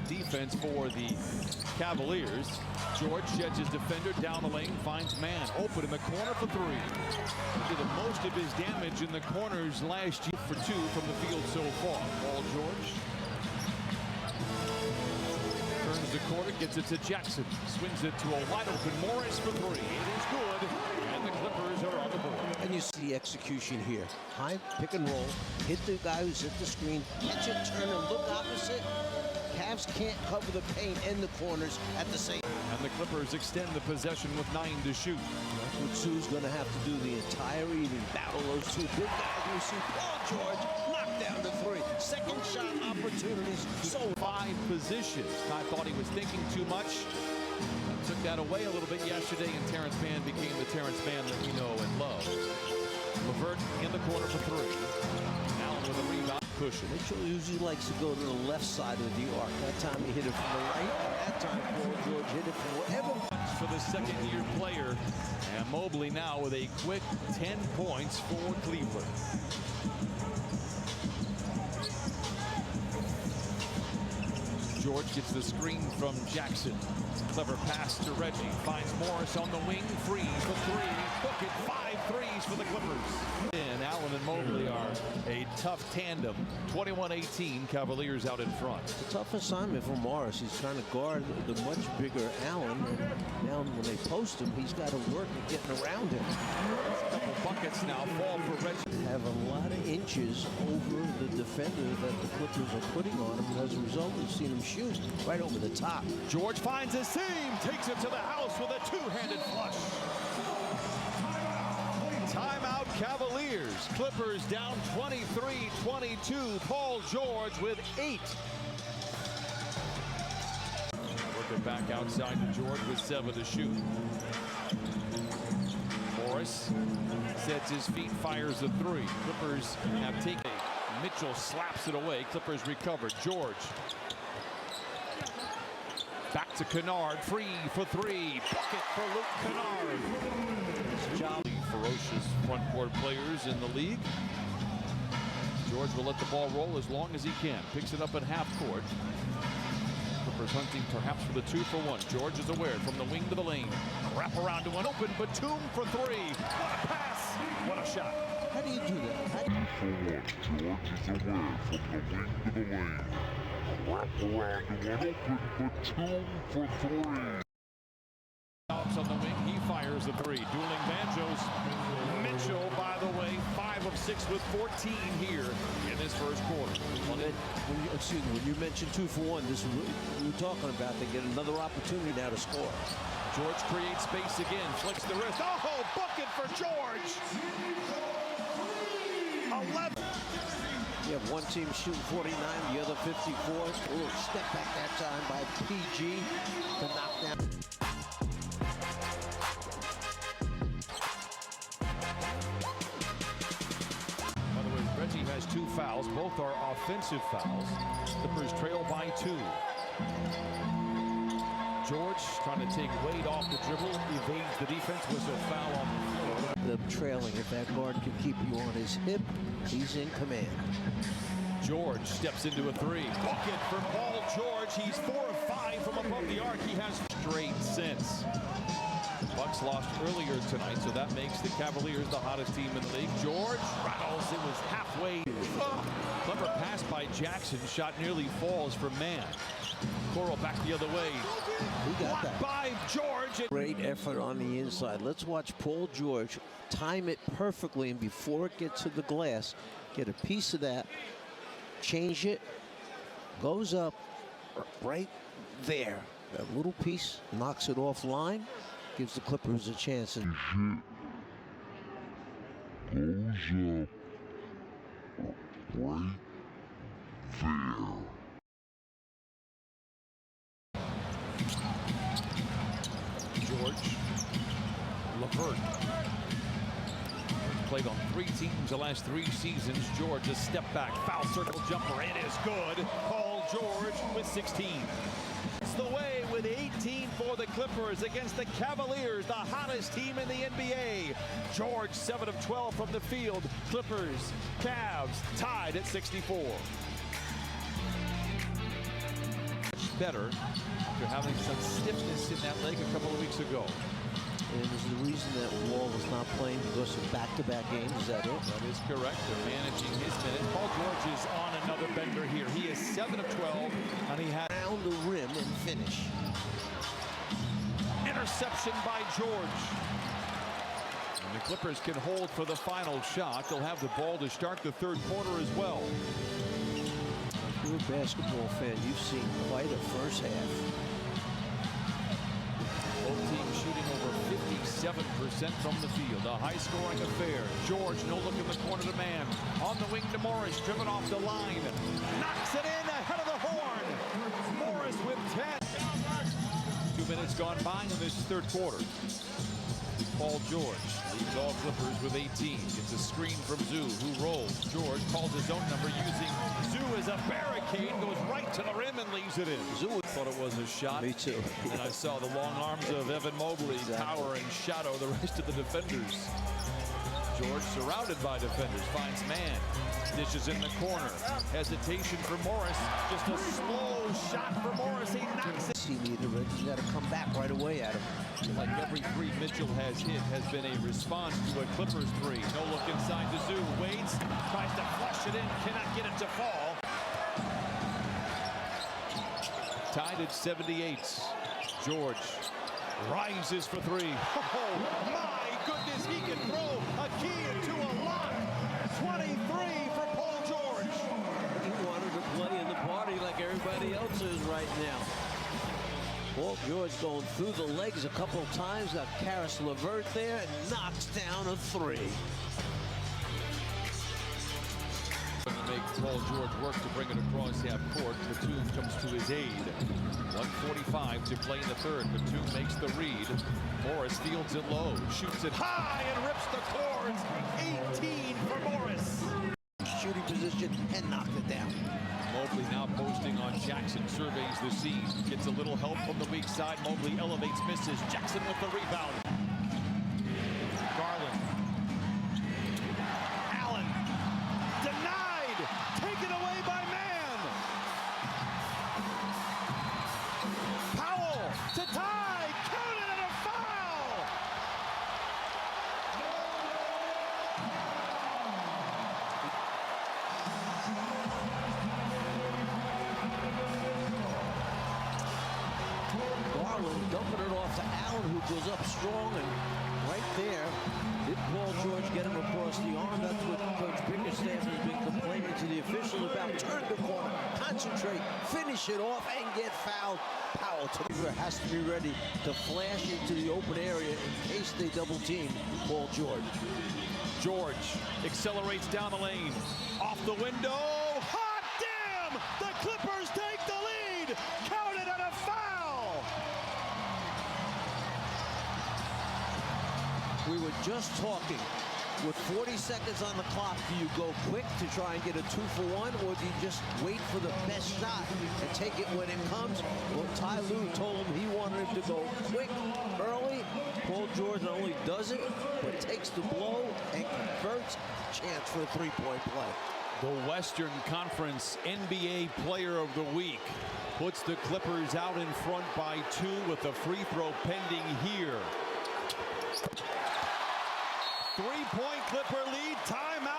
defense for the Cavaliers. George sheds his defender down the lane, finds man open in the corner for three. He did the most of his damage in the corners last year for two from the field so far. Paul George turns the corner, gets it to Jackson, swings it to a wide open Morris for three. It is good, and the Clippers are on the board. And you see the execution here. High pick and roll, hit the guy who's hit the screen, catch it, turn and look opposite. Cavs can't cover the paint and the corners at the same time. And the Clippers extend the possession with 9 to shoot. That's what Sue's going to have to do the entire evening. Battle those two big guys. We see Paul George knocked down to three. Second shot opportunities. So 5 positions. I thought he was thinking too much. Took that away a little bit yesterday, and Terrence Mann became the Terrence Mann that we know and love. LeVert in the corner for three. Allen with a rebound. Pushing. Mitchell usually likes to go to the left side of the arc. That time he hit it from the right. That time Paul George hit it from wherever. For the second-year player. And Mobley now with a quick 10 points for Cleveland. George gets the screen from Jackson. Clever pass to Reggie. Finds Morris on the wing. Free for three. Book it. 5 threes for the Clippers. And Allen and Mobley are a tough tandem. 21-18. Cavaliers out in front. It's a tough assignment for Morris. He's trying to guard the much bigger Allen. And now when they post him, he's got to work at getting around him. A couple buckets now fall for Reggie. Have a lot of inches over the defender that the Clippers are putting on him. And as a result, we've seen him shoot right over the top. George finds a seam, takes it to the house with a two-handed flush. Timeout Cavaliers. Clippers down 23-22. Paul George with 8. Working back outside to George with 7 to shoot. Morris sets his feet, fires a three. Clippers have taken it. Mitchell slaps it away. Clippers recover. George. Back to Kennard, free for three. Bucket for Luke Kennard. Jolly, ferocious front court players in the league. George will let the ball roll as long as he can. Picks it up at half court. Clippers hunting perhaps for the 2-for-1. George is aware from the wing to the lane. Wrap around to an open Batum for three. What a pass! What a shot! How do you do that? George is aware from the wing to the lane. Wrap around to one open Batum for three. On the wing, he fires a three. Dueling banjos. Mitchell, by the way, 5 of 6 with 14 here in this first quarter. When you mentioned 2-for-1, this is what we were talking about. They get another opportunity now to score. George creates space again, flicks the wrist. Oh, bucket for George! 11. You have one team shooting 49, the other 54. A little step back that time by PG to knock down. By the way, Reggie has 2 fouls. Both are offensive fouls. Clippers trail by 2. George trying to take weight off the dribble, evades the defense, whistle foul on the floor. The trailing, if that guard can keep you on his hip, he's in command. George steps into a three. Bucket for Paul George. He's 4 of 5 from above the arc. He has straight since. The Bucks lost earlier tonight, so that makes the Cavaliers the hottest team in the league. George rattles. It was halfway. Clever pass by Jackson. Shot nearly falls for Mann. Coral back the other way. Who got that? By George. Great effort on the inside. Let's watch Paul George time it perfectly, and before it gets to the glass, get a piece of that, change it, goes up right there. That little piece knocks it offline, gives the Clippers a chance. And Goes up right there. George, LeVert. Played on 3 teams the last 3 seasons. George, a step back, foul circle jumper. It is good. Paul George with 16. It's the way with 18 for the Clippers against the Cavaliers, the hottest team in the NBA. George, 7 of 12 from the field. Clippers, Cavs tied at 64. better after having some stiffness in that leg a couple of weeks ago. And is the reason that Wall is not playing because of back-to-back games? Is that it? That is correct. They're managing his minutes. Paul George is on another bender here. He is 7 of 12, and he had Around the rim and finish. interception by George. And the Clippers can hold for the final shot. They'll have the ball to start the third quarter as well. If you're a basketball fan, you've seen quite a first half. Both teams shooting over 57% from the field. A high-scoring affair. George, no look in the corner to man. On the wing to Morris, driven off the line. Knocks it in ahead of the horn. Morris with 10. 2 minutes gone by in this third quarter. Paul George leads all Clippers with 18. Gets a screen from Zoo, who rolls. George calls his own number using Zoo as a barricade, goes right to the rim and leaves it in. Zoo thought it was a shot. Me too. And I saw the long arms of Evan Mobley tower and shadow the rest of the defenders. George, surrounded by defenders, finds man. Dishes in the corner. Hesitation for Morris. Just a slow shot for Morris. He knocks it. You got to come back right away at him. Like every three Mitchell has hit has been a response to a Clippers three. No look inside to Zoo. Waits, tries to flush it in, cannot get it to fall. Tied at 78. George rises for three. Oh my goodness, he can throw a key into a lock. 23 for Paul George. He wanted to play in the party like everybody else is right now. Paul George going through the legs a couple of times. Got Karis LeVert there and knocks down a three. To make Paul George work to bring it across half court. Batum comes to his aid. 1:45 to play in the third. Batum makes the read. Morris fields it low, shoots it high and rips the cords. 18 for Morris. Shooting position and knocked it down. Mobley now posting on Jackson, surveys the scene. Gets a little help from the weak side. Mobley elevates, misses. Jackson with the rebound. Garland. Allen. Denied. Taken away by man. Powell to tie. Counted and a foul. Garland dumping it off to Allen, who goes up strong, and right there, did Paul George get him across the arm? That's what Coach Bickerstaff has been complaining to the official about. Turn the corner, concentrate, finish it off, and get fouled. Powell has to be ready to flash into the open area in case they double team Paul George. George accelerates down the lane. Off the window. Hot damn! The Clippers take the lead. Counted and a foul. We were just talking. With 40 seconds on the clock, do you go quick to try and get a 2-for-1, or do you just wait for the best shot and take it when it comes? Well, Ty Lue told him he wanted him to go quick, early. Paul George not only does it, but takes the blow and converts. Chance for a three-point play. The Western Conference NBA Player of the Week puts the Clippers out in front by 2 with a free throw pending here. 3-point Clipper lead, timeout.